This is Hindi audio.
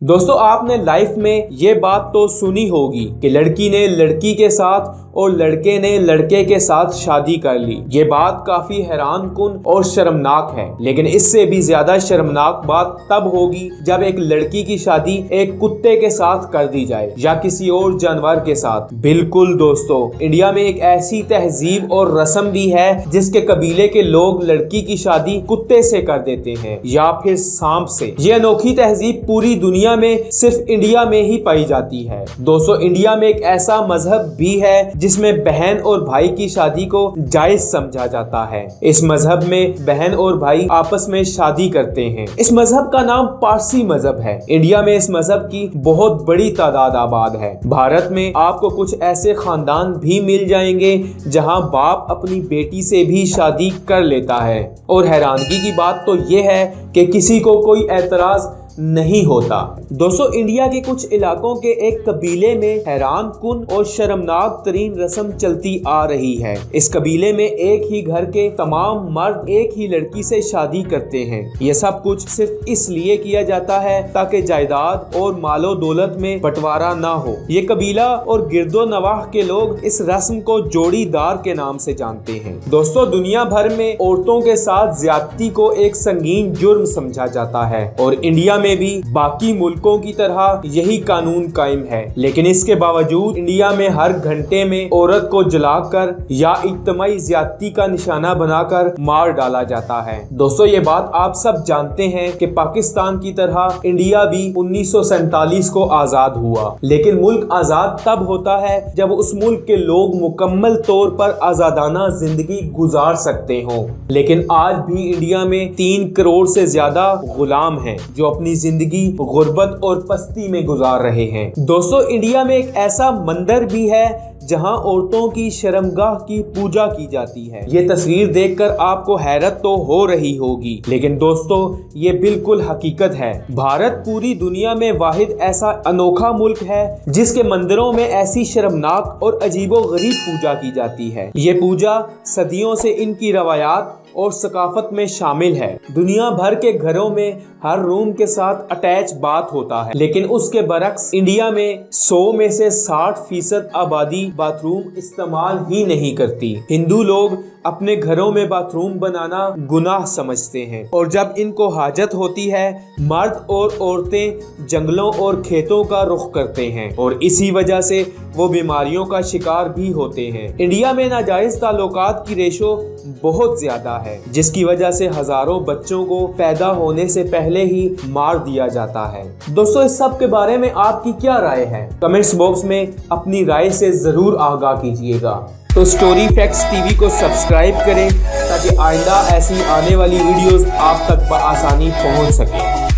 दोस्तों आपने लाइफ में ये बात तो सुनी होगी कि लड़की ने लड़की के साथ और लड़के ने लड़के के साथ शादी कर ली। ये बात काफी हैरानकुन और शर्मनाक है, लेकिन इससे भी ज्यादा शर्मनाक बात तब होगी जब एक लड़की की शादी एक कुत्ते के साथ कर दी जाए या किसी और जानवर के साथ। बिल्कुल दोस्तों, इंडिया में एक ऐसी तहजीब और रस्म भी है जिसके कबीले के लोग लड़की की शादी कुत्ते से कर देते हैं या फिर सांप से। ये अनोखी तहजीब पूरी दुनिया में सिर्फ इंडिया में ही पाई जाती है। दोस्तों इंडिया में एक ऐसा मजहब भी है जिसमें बहन और भाई की शादी को जायज समझा जाता है। इस मजहब में बहन और भाई आपस में शादी करते हैं। इस मजहब का नाम पारसी मजहब है। इंडिया में इस मजहब की बहुत बड़ी तादाद आबाद है। भारत में आपको कुछ ऐसे खानदान भी मिल जाएंगे जहां बाप अपनी बेटी से भी शादी कर लेता है और हैरानगी की बात तो यह है कि किसी को कोई एतराज नहीं होता। दोस्तों इंडिया के कुछ इलाकों के एक कबीले में हैरानकुन और शर्मनाक तरीन रस्म चलती आ रही है। इस कबीले में एक ही घर के तमाम मर्द एक ही लड़की से शादी करते हैं। यह सब कुछ सिर्फ इसलिए किया जाता है ताकि जायदाद और मालो दौलत में बंटवारा ना हो। ये कबीला और गिरदो नवाह के लोग इस रस्म को जोड़ीदार के नाम से जानते हैं। दोस्तों दुनिया भर में औरतों के साथ ज्यादती को एक संगीन जुर्म समझा जाता है और इंडिया में भी बाकी मुल्कों की तरह यही कानून कायम है, लेकिन इसके बावजूद इंडिया में हर घंटे में औरत को जलाकर या इज्तिमाई ज्यादती का निशाना बनाकर मार डाला जाता है। दोस्तों ये बात आप सब जानते हैं कि पाकिस्तान की तरह इंडिया भी 1947 को आजाद हुआ, लेकिन मुल्क आजाद तब होता है जब उस मुल्क के लोग मुकम्मल तौर पर आजादाना जिंदगी गुजार सकते हो। लेकिन आज भी इंडिया में 3 करोड़ से ज्यादा गुलाम हैं जो अपनी जिंदगी गुर्बत और पस्ती में गुजार रहे हैं। दोस्तों इंडिया में एक ऐसा मंदिर भी है जहां औरतों की शर्मगाह की पूजा की जाती है। ये तस्वीर देखकर आपको हैरत तो हो रही होगी, लेकिन दोस्तों ये बिल्कुल हकीकत है। भारत पूरी दुनिया में वाहिद ऐसा अनोखा मुल्क है जिसके मंदिरों में ऐसी शर्मनाक और अजीबोगरीब पूजा की जाती है। ये पूजा सदियों से इनकी रवायात और सकाफत में शामिल है। दुनिया भर के घरों में हर रूम के साथ अटैच बाथ होता है, लेकिन उसके बरक्स इंडिया में 100 में से 60% आबादी बाथरूम इस्तेमाल ही नहीं करती। हिंदू लोग अपने घरों में बाथरूम बनाना गुनाह समझते हैं और जब इनको हाजत होती है मर्द और औरतें जंगलों और खेतों का रुख करते हैं और इसी वजह से वो बीमारियों का शिकार भी होते हैं। इंडिया में नाजायज ताल्लुकात की रेशो बहुत ज्यादा है, जिसकी वजह से हजारों बच्चों को पैदा होने से पहले ही मार दिया जाता है। दोस्तों इस सब के बारे में आपकी क्या राय है? कमेंट्स बॉक्स में अपनी राय से जरूर आगाह कीजिएगा। तो स्टोरी फैक्ट्स टीवी को सब्सक्राइब करें ताकि आइंदा ऐसी आने वाली वीडियोस आप तक बआसानी पहुंच सके।